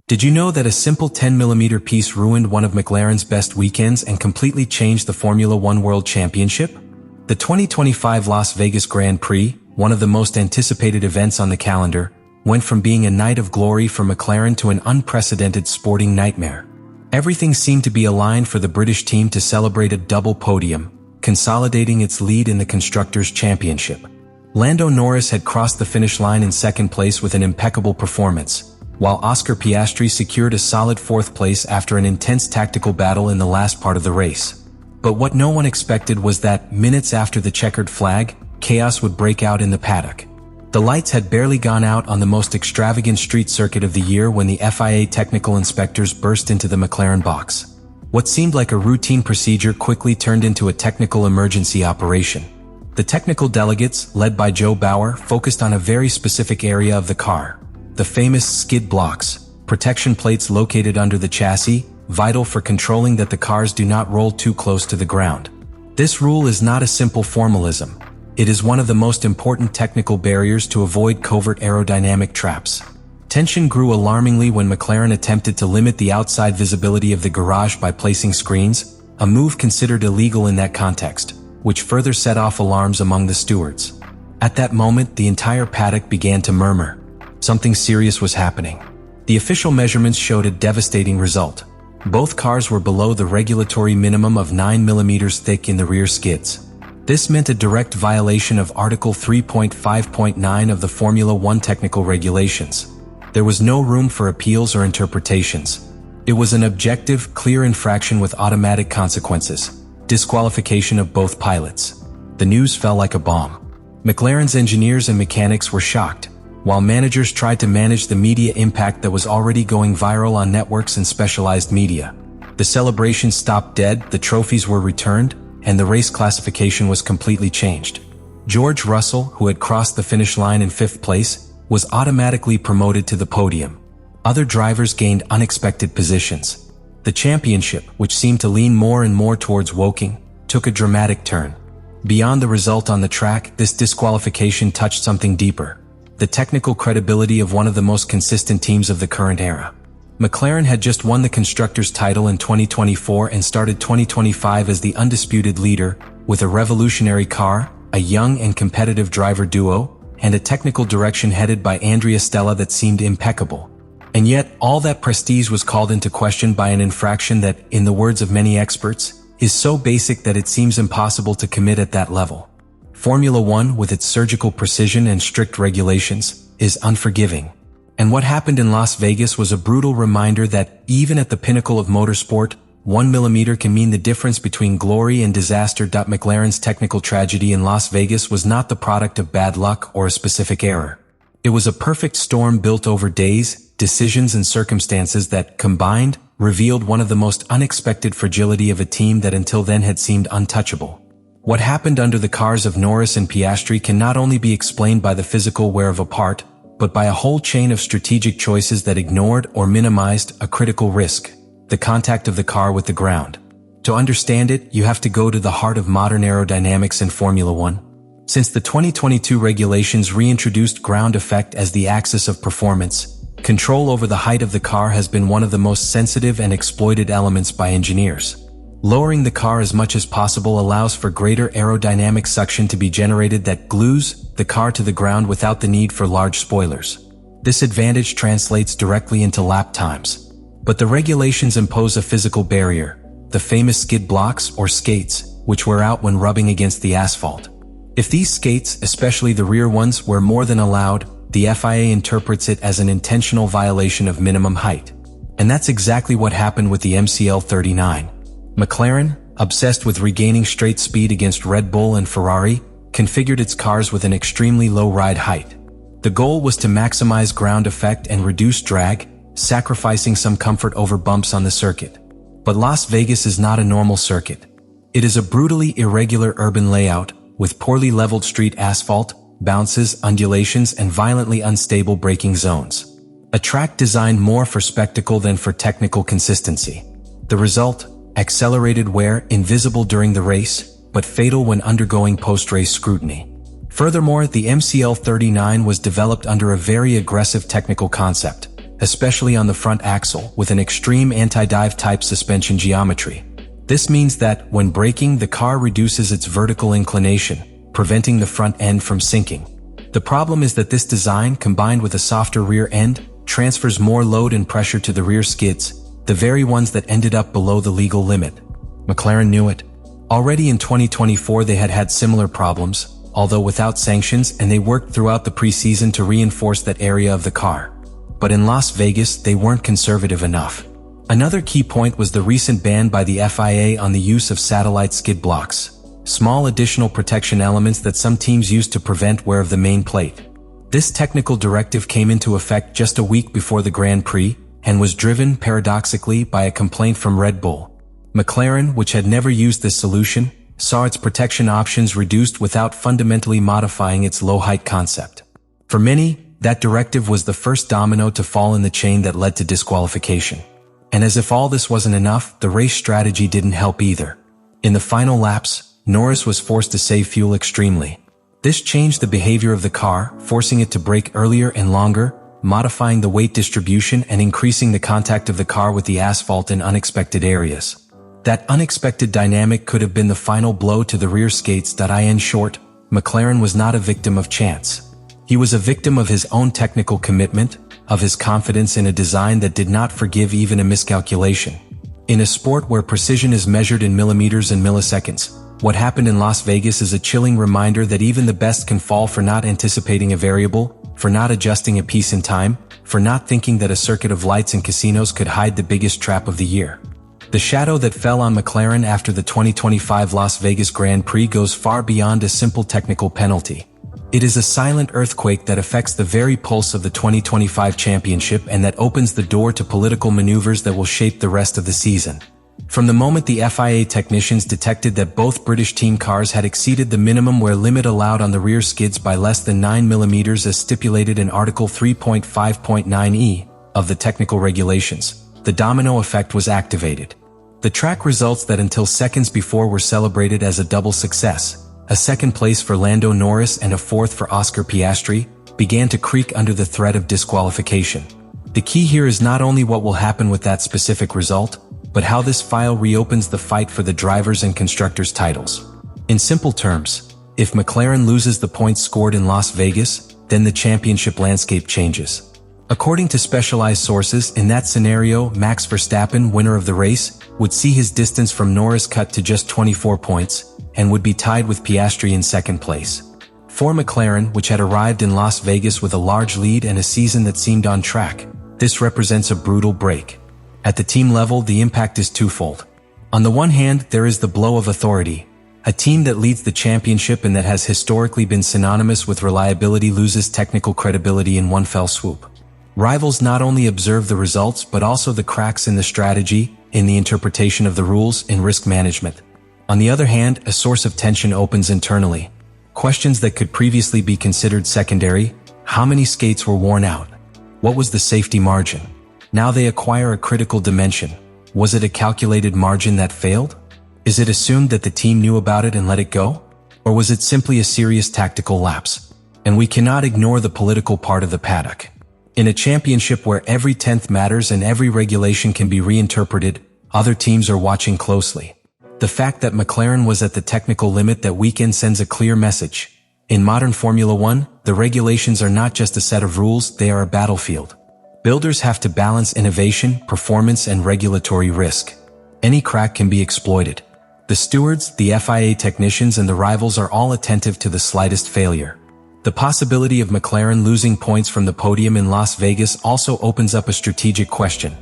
Did you know that a simple 10mm piece ruined one of McLaren's best weekends and completely changed the Formula One World Championship? The 2025 Las Vegas Grand Prix, one of the most anticipated events on the calendar, went from being a night of glory for McLaren to an unprecedented sporting nightmare. Everything seemed to be aligned for the British team to celebrate a double podium, consolidating its lead in the Constructors' Championship. Lando Norris had crossed the finish line in second place with an impeccable performance, while Piastri secured a solid fourth place after an intense tactical battle in the last part of the race. But what no one expected was that, minutes after the checkered flag, chaos would break out in the paddock. The lights had barely gone out on the most extravagant street circuit of the year when the FIA technical inspectors burst into the McLaren box. What seemed like a routine procedure quickly turned into a technical emergency operation. The technical delegates, led by Joe Bauer, focused on a very specific area of the car: the famous skid blocks, protection plates located under the chassis, vital for controlling that the cars do not roll too close to the ground. This rule is not a simple formalism. It is one of the most important technical barriers to avoid covert aerodynamic traps. Tension grew alarmingly when McLaren attempted to limit the outside visibility of the garage by placing screens, a move considered illegal in that context, which further set off alarms among the stewards. At that moment, the entire paddock began to murmur. Something serious was happening. The official measurements showed a devastating result. Both cars were below the regulatory minimum of 9mm thick in the rear skids. This meant a direct violation of Article 3.5.9 of the Formula One technical regulations. There was no room for appeals or interpretations. It was an objective, clear infraction with automatic consequences: disqualification of both pilots. The news fell like a bomb. McLaren's engineers and mechanics were shocked, while managers tried to manage the media impact that was already going viral on networks and specialized media. The celebration stopped dead, the trophies were returned, and the race classification was completely changed. George Russell, who had crossed the finish line in fifth place, was automatically promoted to the podium. Other drivers gained unexpected positions. The championship, which seemed to lean more and more towards Woking, took a dramatic turn. Beyond the result on the track, this disqualification touched something deeper: the technical credibility of one of the most consistent teams of the current era. McLaren had just won the Constructors' title in 2024 and started 2025 as the undisputed leader, with a revolutionary car, a young and competitive driver duo, and a technical direction headed by Andrea Stella that seemed impeccable. And yet, all that prestige was called into question by an infraction that, in the words of many experts, is so basic that it seems impossible to commit at that level. Formula One, with its surgical precision and strict regulations, is unforgiving. And what happened in Las Vegas was a brutal reminder that, even at the pinnacle of motorsport, 1mm can mean the difference between glory and disaster. McLaren's technical tragedy in Las Vegas was not the product of bad luck or a specific error. It was a perfect storm built over days, decisions and circumstances that, combined, revealed one of the most unexpected fragility of a team that until then had seemed untouchable. What happened under the cars of Norris and Piastri can not only be explained by the physical wear of a part, but by a whole chain of strategic choices that ignored or minimized a critical risk: the contact of the car with the ground. To understand it, you have to go to the heart of modern aerodynamics in Formula One. Since the 2022 regulations reintroduced ground effect as the axis of performance, control over the height of the car has been one of the most sensitive and exploited elements by engineers. Lowering the car as much as possible allows for greater aerodynamic suction to be generated that glues the car to the ground without the need for large spoilers. This advantage translates directly into lap times. But the regulations impose a physical barrier: the famous skid blocks or skates, which wear out when rubbing against the asphalt. If these skates, especially the rear ones, were more than allowed, the FIA interprets it as an intentional violation of minimum height. And that's exactly what happened with the MCL 39. McLaren, obsessed with regaining straight speed against Red Bull and Ferrari, configured its cars with an extremely low ride height. The goal was to maximize ground effect and reduce drag, sacrificing some comfort over bumps on the circuit. But Las Vegas is not a normal circuit. It is a brutally irregular urban layout, with poorly leveled street asphalt, bounces, undulations, and violently unstable braking zones. A track designed more for spectacle than for technical consistency. The result: accelerated wear, invisible during the race, but fatal when undergoing post-race scrutiny. Furthermore, the MCL 39 was developed under a very aggressive technical concept: especially on the front axle, with an extreme anti-dive type suspension geometry. This means that, when braking, the car reduces its vertical inclination, preventing the front end from sinking. The problem is that this design, combined with a softer rear end, transfers more load and pressure to the rear skids, the very ones that ended up below the legal limit. McLaren knew it. Already in 2024 they had had similar problems, although without sanctions, and they worked throughout the preseason to reinforce that area of the car. But in Las Vegas, they weren't conservative enough. Another key point was the recent ban by the FIA on the use of satellite skid blocks, small additional protection elements that some teams use to prevent wear of the main plate. This technical directive came into effect just a week before the Grand Prix, and was driven, paradoxically, by a complaint from Red Bull. McLaren, which had never used this solution, saw its protection options reduced without fundamentally modifying its low-height concept. For many, that directive was the first domino to fall in the chain that led to disqualification. And as if all this wasn't enough, the race strategy didn't help either. In the final laps, Norris was forced to save fuel extremely. This changed the behavior of the car, forcing it to brake earlier and longer, modifying the weight distribution and increasing the contact of the car with the asphalt in unexpected areas. That unexpected dynamic could have been the final blow to the rear skates. In short, McLaren was not a victim of chance. He was a victim of his own technical commitment, of his confidence in a design that did not forgive even a miscalculation. In a sport where precision is measured in millimeters and milliseconds, what happened in Las Vegas is a chilling reminder that even the best can fall for not anticipating a variable, for not adjusting a piece in time, for not thinking that a circuit of lights and casinos could hide the biggest trap of the year. The shadow that fell on McLaren after the 2025 Las Vegas Grand Prix goes far beyond a simple technical penalty. It is a silent earthquake that affects the very pulse of the 2025 championship and that opens the door to political maneuvers that will shape the rest of the season. From the moment the FIA technicians detected that both British team cars had exceeded the minimum wear limit allowed on the rear skids by less than 9 mm as stipulated in Article 3.5.9e of the technical regulations, the domino effect was activated. The track results that until seconds before were celebrated as a double success, a second place for Lando Norris and a fourth for Oscar Piastri, began to creak under the threat of disqualification. The key here is not only what will happen with that specific result, but how this file reopens the fight for the drivers' and constructors' titles. In simple terms, if McLaren loses the points scored in Las Vegas, then the championship landscape changes. According to specialized sources, in that scenario, Max Verstappen, winner of the race, would see his distance from Norris cut to just 24 points, and would be tied with Piastri in second place. For McLaren, which had arrived in Las Vegas with a large lead and a season that seemed on track, this represents a brutal break. At the team level, the impact is twofold. On the one hand, there is the blow of authority. A team that leads the championship and that has historically been synonymous with reliability loses technical credibility in one fell swoop. Rivals not only observe the results but also the cracks in the strategy, in the interpretation of the rules, in risk management. On the other hand, a source of tension opens internally. Questions that could previously be considered secondary: how many skates were worn out? What was the safety margin? Now they acquire a critical dimension. Was it a calculated margin that failed? Is it assumed that the team knew about it and let it go? Or was it simply a serious tactical lapse? And we cannot ignore the political part of the paddock. In a championship where every tenth matters and every regulation can be reinterpreted, other teams are watching closely. The fact that McLaren was at the technical limit that weekend sends a clear message. In modern Formula One, the regulations are not just a set of rules, they are a battlefield. Builders have to balance innovation, performance, and regulatory risk. Any crack can be exploited. The stewards, the FIA technicians, and the rivals are all attentive to the slightest failure. The possibility of McLaren losing points from the podium in Las Vegas also opens up a strategic question.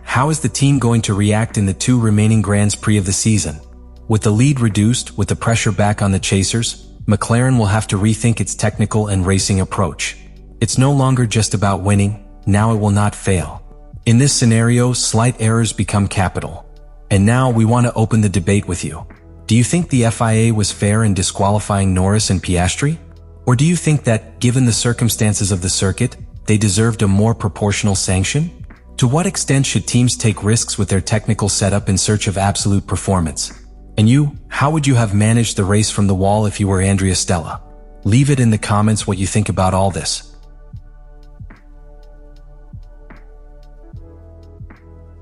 How is the team going to react in the two remaining Grands Prix of the season? With the lead reduced, with the pressure back on the chasers, McLaren will have to rethink its technical and racing approach. It's no longer just about winning. Now it will not fail. In this scenario, slight errors become capital. And now we want to open the debate with you. Do you think the FIA was fair in disqualifying Norris and Piastri? Or do you think that, given the circumstances of the circuit, they deserved a more proportional sanction? To what extent should teams take risks with their technical setup in search of absolute performance? And you, how would you have managed the race from the wall if you were Andrea Stella? Leave it in the comments what you think about all this.